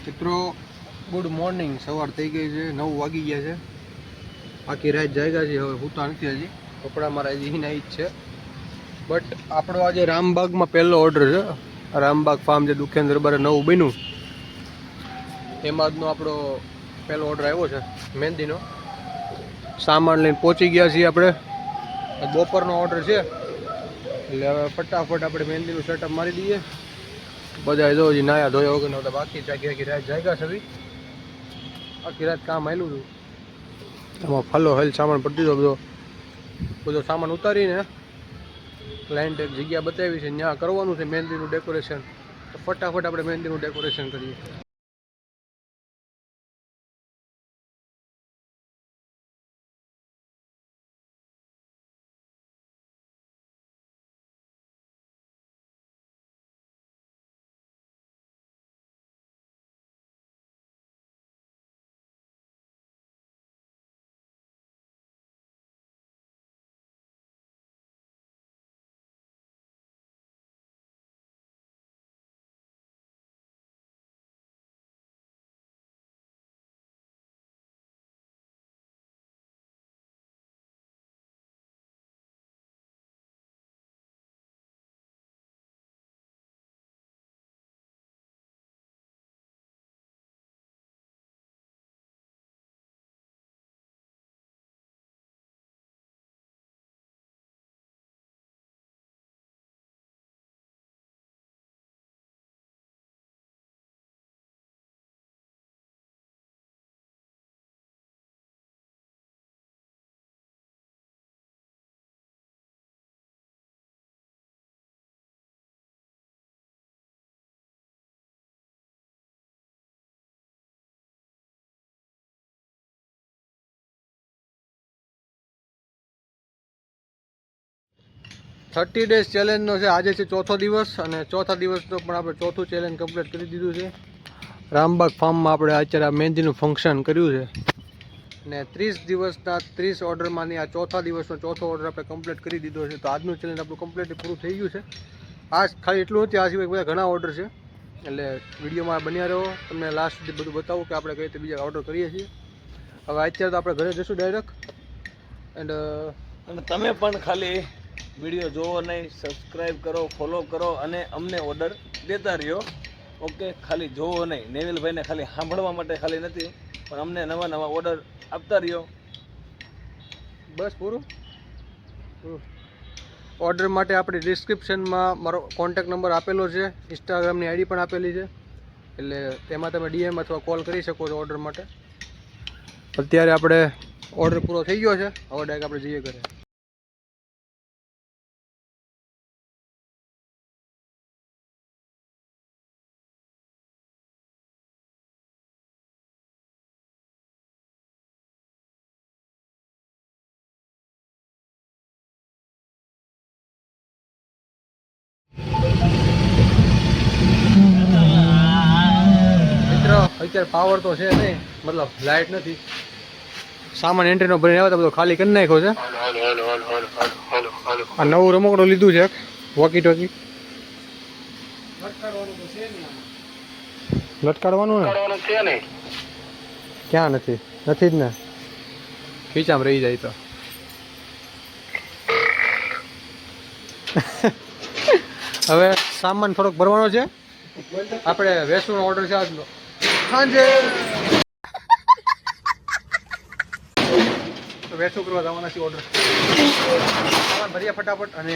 મિત્રો good morning. સવાર થઈ ગઈ છે, 9 વાગી ગયા છે. આખી રાત જાગ્યા છે. હવે સૂતા નથી હજી. કપડાં મારા હજી એના જ છે. બટ આપણો આજે રામબાગમાં પહેલો ઓર્ડર છે. રામબાગ ફાર્મ જે દુખેન્દ્ર દરબારે નવું બન્યું એમાં આજનો આપણો પહેલો ઓર્ડર આવ્યો છે મહેંદીનો. સામાન લઈને પહોંચી ગયા છીએ આપણે. બપોરનો ઓર્ડર છે એટલે હવે ફટાફટ આપણે મહેંદીનું સેટઅપ મારી દઈએ. બધા જો હજી નાયા ધોયા વગર નહોતા. બાકી આખી રાત જાગ્યા છે. આખી રાત કામ આવેલું હતું. આમાં ફલો હેલ સામાન પડી દીધો. બધો સામાન ઉતારીને ક્લાયન્ટ એક જગ્યા બતાવી છે, ત્યાં કરવાનું છે મહેંદીનું ડેકોરેશન. તો ફટાફટ આપણે મહેંદીનું ડેકોરેશન કરીએ. થર્ટી ડેઝ ચેલેન્જનો છે. આજે છે ચોથો દિવસ અને ચોથા દિવસનો પણ આપણે ચોથું ચેલેન્જ કમ્પ્લીટ કરી દીધું છે. રામબાગ ફાર્મમાં આપણે અત્યારે આ મહેંદીનું ફંક્શન કર્યું છે અને 30 દિવસના 30 ઓર્ડરમાંની આ ચોથા દિવસનો ચોથો ઓર્ડર આપણે કમ્પ્લીટ કરી દીધો છે. તો આજનું ચેલેન્જ આપણું કમ્પ્લીટ પૂરું થઈ ગયું છે. આ ખાલી એટલું નથી, આ સિવાય બધા ઘણા ઓર્ડર છે. એટલે વિડીયોમાં બન્યા રહો, તમને લાસ્ટ સુધી બધું બતાવું કે આપણે કઈ રીતે બીજા ઓર્ડર કરીએ છીએ. હવે અત્યારે તો આપણે ઘરે જઈશું ડાયરેક્ટ. અને તમે પણ ખાલી વિડીયો જોવો નહીં, સબસ્ક્રાઈબ કરો, ફોલો કરો અને અમને ઓર્ડર દેતા રહ્યો. ઓકે, ખાલી જોવો નહીં. નેવિલભાઈને ખાલી સાંભળવા માટે ખાલી નથી, પણ અમને નવા નવા ઓર્ડર આપતા રહ્યો. બસ પૂરું. ઓર્ડર માટે આપણી ડિસ્ક્રિપ્શનમાં મારો કોન્ટેક્ટ નંબર આપેલો છે, ઇન્સ્ટાગ્રામની આઈડી પણ આપેલી છે. એટલે તેમાં તમે ડીએમ અથવા કોલ કરી શકો છો ઓર્ડર માટે. અત્યારે આપણે ઓર્ડર પૂરો થઈ ગયો છે. હવે ડાયરેક્ટ આપણે જઈએ ઘરે. અત્યારે પાવર તો છે નહીં, મતલબ લાઇટ નથી. સામાન એન્ટ્રીનો ભરીને આવ્યો તો બધો ખાલી કરી નાખ્યો છે. આ નવું રમકડું લીધું છે, વોકી ટોકી. લટકાડવાનું છે ને? ક્યાં નથી? નથી જ ને. ખીચામાં રહી જાય તો. હવે સામાન થોડોક ભરવાનો છે. આપણે વેસુનો ઓર્ડર છે આજનો. સાંજે વેસુ કરવા જવાના છે. ઓર્ડર સામાન ભરીએ ફટાફટ અને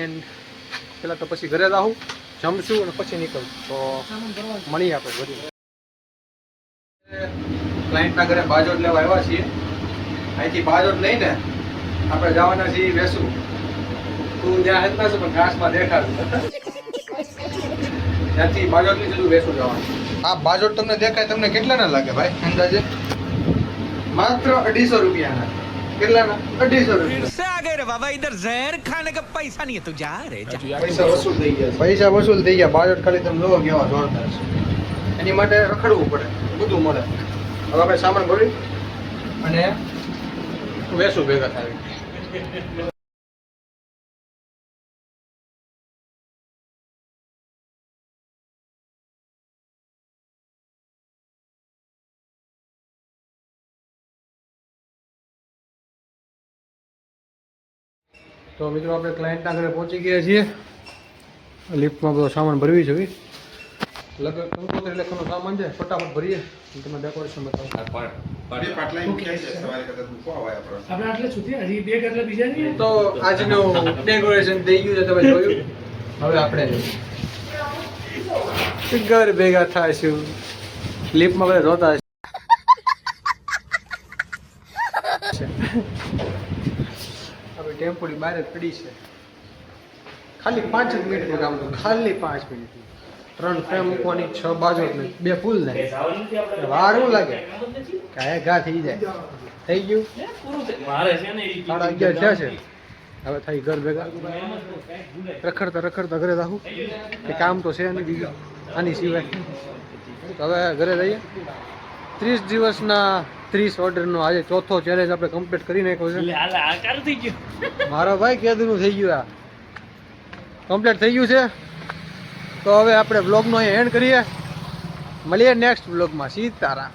પેલા તો પછી ઘરે જાઉં, જમશું અને પછી નીકળું. તો મળીએ આપણે ભરી. ક્લાયન્ટના ઘરે બાજોટ લેવા આવ્યા છીએ. અહીંથી બાજોટ લઈને આપણે જવાના છીએ વેસુ. તું જ્યાં હેતના છું પણ ઘાસમાં દેખાડું. ત્યાંથી બાજોટની સીધું વેસુ જવાનું. આ બાજોટ તમને દેખાય, તમને કેટલાના લાગે ભાઈ અંદાજે? માત્ર 250 રૂપિયાના. કેટલાના? 250 રૂપિયા. बाबा इधर जहर खाने का पैसा नहीं है तू जा रे जा। પૈસા વસૂલ થઈ ગયા. પૈસા વસૂલ થઈ ગયા. બાજોટ ખાલી તમે લો કેવા જોરદાર છે. એની માટે રખડવું પડે, બધું મળે. હવે આપણે સામાન ભરી અને વેસુ ભેગા થાય. તો મિત્રો આપણે ક્લાયન્ટના ઘરે પહોંચી ગયા છીએ. લિફ્ટમાં બધો સામાન ભરવી છે. લગભગ કંકોત્રી લેખનો સામાન છે, ફટાફટ ભરીએ. તમે ડેકોરેશન બતાવો. તો આજનું ડેકોરેશન થઈ ગયું છે, તમે જોયું. હવે આપણે ઘર ભેગા થાશું. લિફ્ટમાં બધા રોતા હશે. હવે ટેમ્પોની બહાર જ પડી છે. ખાલી 5 જ મિનિટનું કામ હતું, ખાલી 5 મિનિટ. 3 ફ્રેમ મૂકવાની, 6 બાજુ એટલે 2 ફૂલ થાય. વાર શું લાગે? કાંઈ ઘા થઈ જાય. થઈ ગયું 11:30 થયા છે. હવે થઈ ઘર ભેગા. રખડતા ઘરે રાખું કે કામ તો છે નહીં બીજું આની સિવાય. તો હવે ઘરે જઈએ. 30 દિવસના 30 ઓર્ડરનો આજે ચોથો ચેલેન્જ આપણે કમ્પ્લીટ કરી નાખ્યો છે. મારો ભાઈ કેદુનું થઈ ગયું. આ કમ્પ્લીટ થઈ ગયું છે. તો હવે આપણે બ્લોગનો અહીં એન્ડ કરીએ. મળીએ નેક્સ્ટ બ્લોગમાં. સીતારામ.